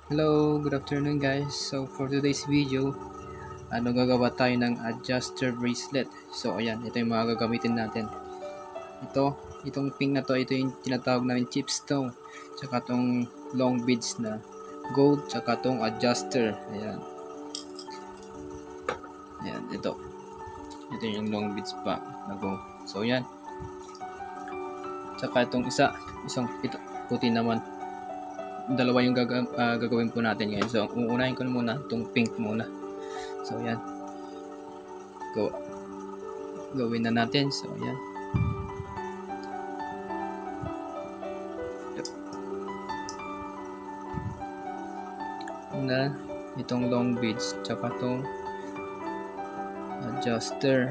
Hello, good afternoon guys. So for today's video, gagawa tayo ng adjuster bracelet. So ayan, ito yung mga gagamitin natin. Itong pink na to, ito yung tinatawag namin chipstone. Tsaka tong long beads na gold, tsaka tong adjuster. Ayan. Ayan, ito. Ito yung long beads pa na gold. So ayan. Tsaka itong isang ito, puti naman. Dalawa yung gagawin po natin ngayon. So uunahin ko muna itong pink muna. So ayan. Gawin na natin. So ayan. Na itong long beads tsaka itong adjuster.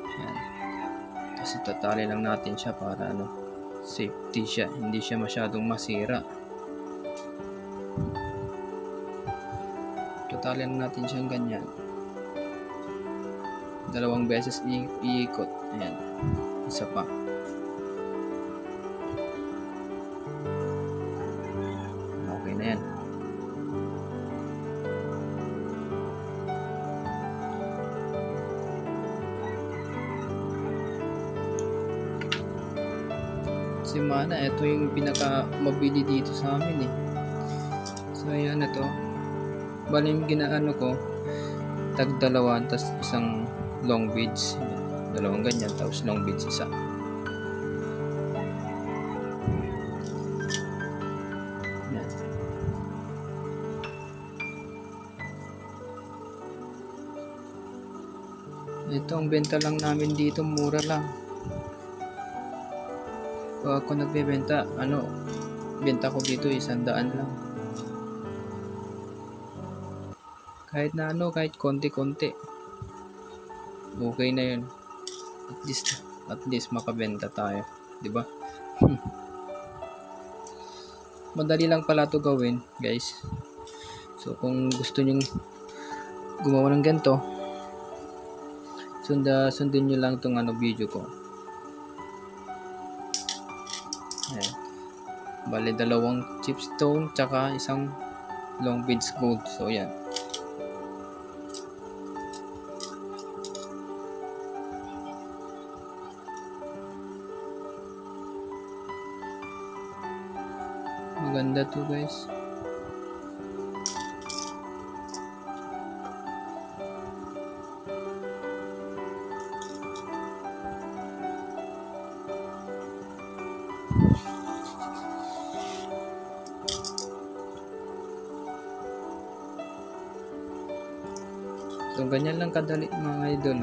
Ayan. Tapos itatali lang natin siya para safety siya, hindi siya masyadong masira. Tatali lang natin siyang ganyan, dalawang beses iikot. Ayan, isa pa. Okay na yan. Si Mana, ito yung pinaka mabili dito sa amin eh. So ayan, ito bali yung ginaano ko, tag dalawa, tapos isang long beads, dalawang ganyan, tapos long beads isa. Ayan. Ito ang benta lang namin dito, mura lang. Pag ako nagbebenta, benta ko dito 100 lang. Kahit kahit konti-konti, okay na yun. At least makabenta tayo, di ba? Madali lang pala to gawin, guys. So kung gusto niyo gumawa ng ganito, sundin niyo lang tong video ko. Ayan. Bali dalawang chipstone tsaka isang long beads gold. So ayan. Maganda to, guys. So ganyan lang kadali mga idol.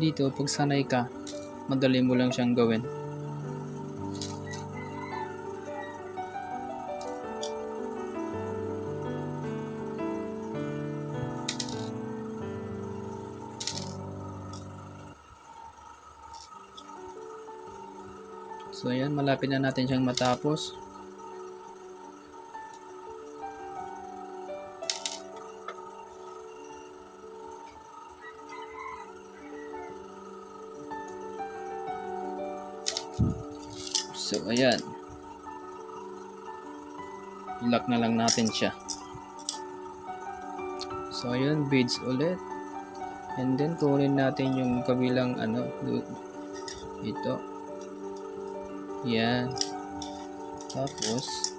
Dito pag sanay ka, madali mo lang siyang gawin. So ayan, malapit na natin siyang matapos. So ayan, i-lock na lang natin siya. So ayan, beads ulit, and then kunin natin yung kabilang ito. Yan. Tapos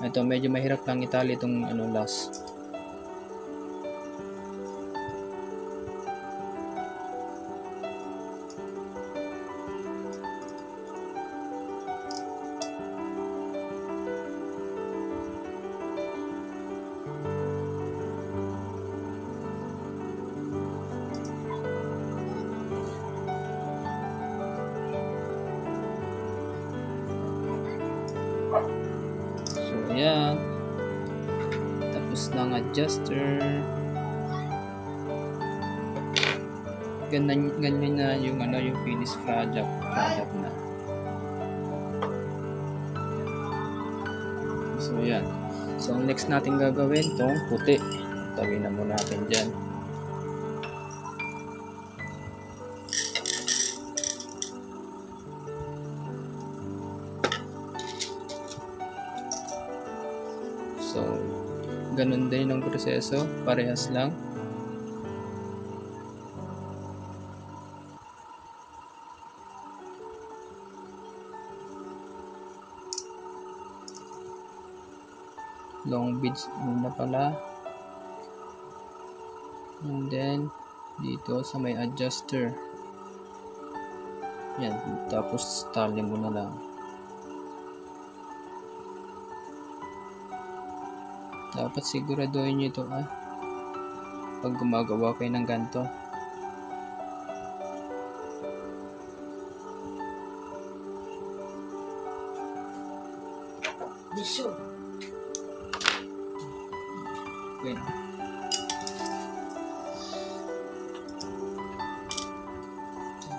Ito medyo mahirap lang itali itong ano last. So ayan, tapos na ang adjuster. Ganyan na yung ano, yung finished product na. So ayan. So ang next natin gagawin tong puti. Tabi na muna natin dyan. So ganun din ang proseso, parehas lang. Long beads muna pala, and then dito sa may adjuster yan, tapos tali mo na lang. Dapat siguraduhin nyo ito pag gumagawa kayo ng ganito. Okay.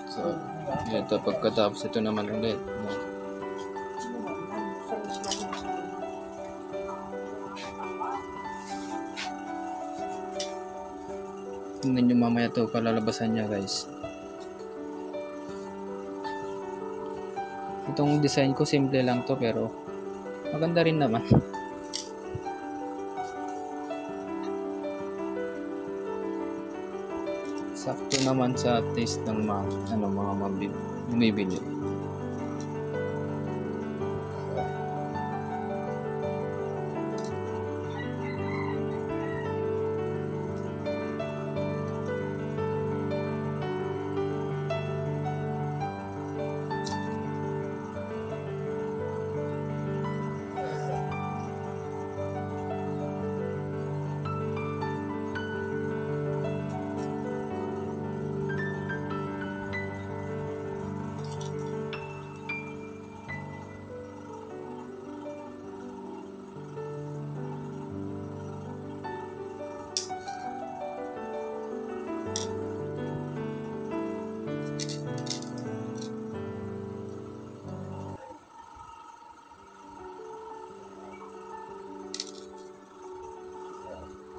So, ito pagkatapos ito naman ulit. Tingnan nyo mamaya ito kalalabasan niya, guys. Itong design ko simple lang to pero maganda rin naman. Sakto naman sa taste ng mga bumibili.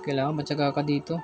Kailangan matyaga ka dito.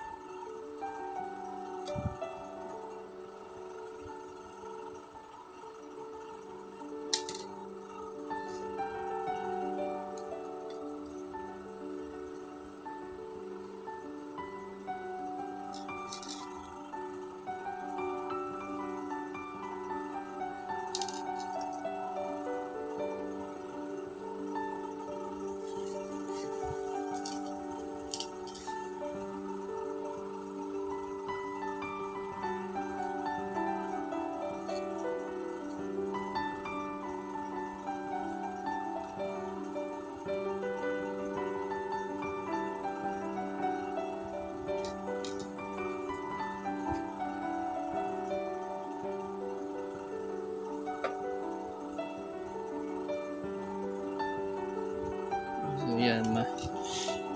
So yan,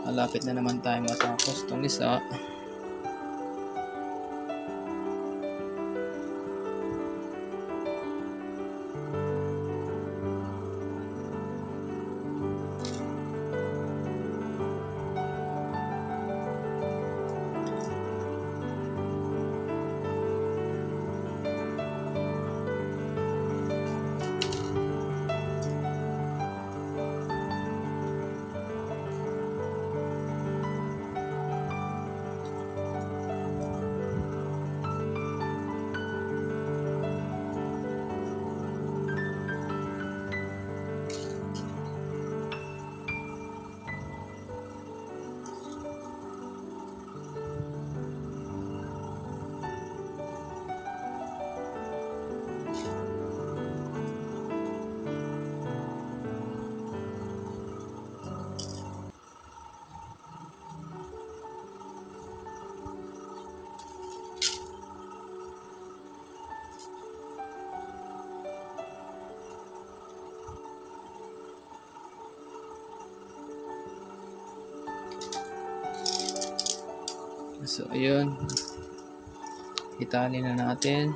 malapit na naman tayo matapos itong isa. So ayun, itali na natin.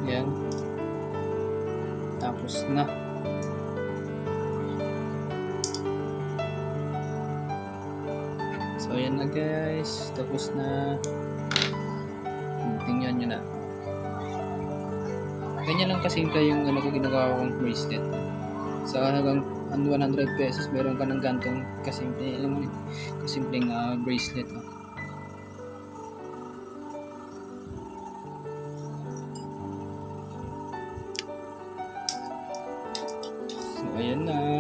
Yan. Tapos na. So yan na guys. Tapos na. Tingnan nyo na. Ganyan lang kasimple yung ko ginagawa kong bracelet. Sa halagang 100 pesos meron ka ng gantong kasimple. Alam mo yun, kasimpleng bracelet. Ayan na.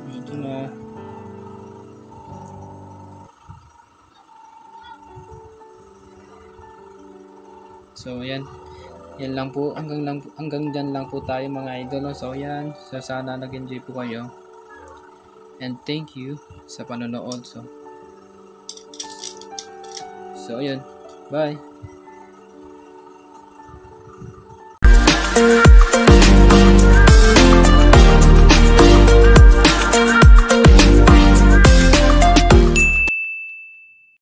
Ito na. So ayan. Yan lang po. Hanggang dyan lang po tayo mga idol. So ayan. So sana nag-enjoy po kayo. And thank you sa panonood. So ayan. Bye.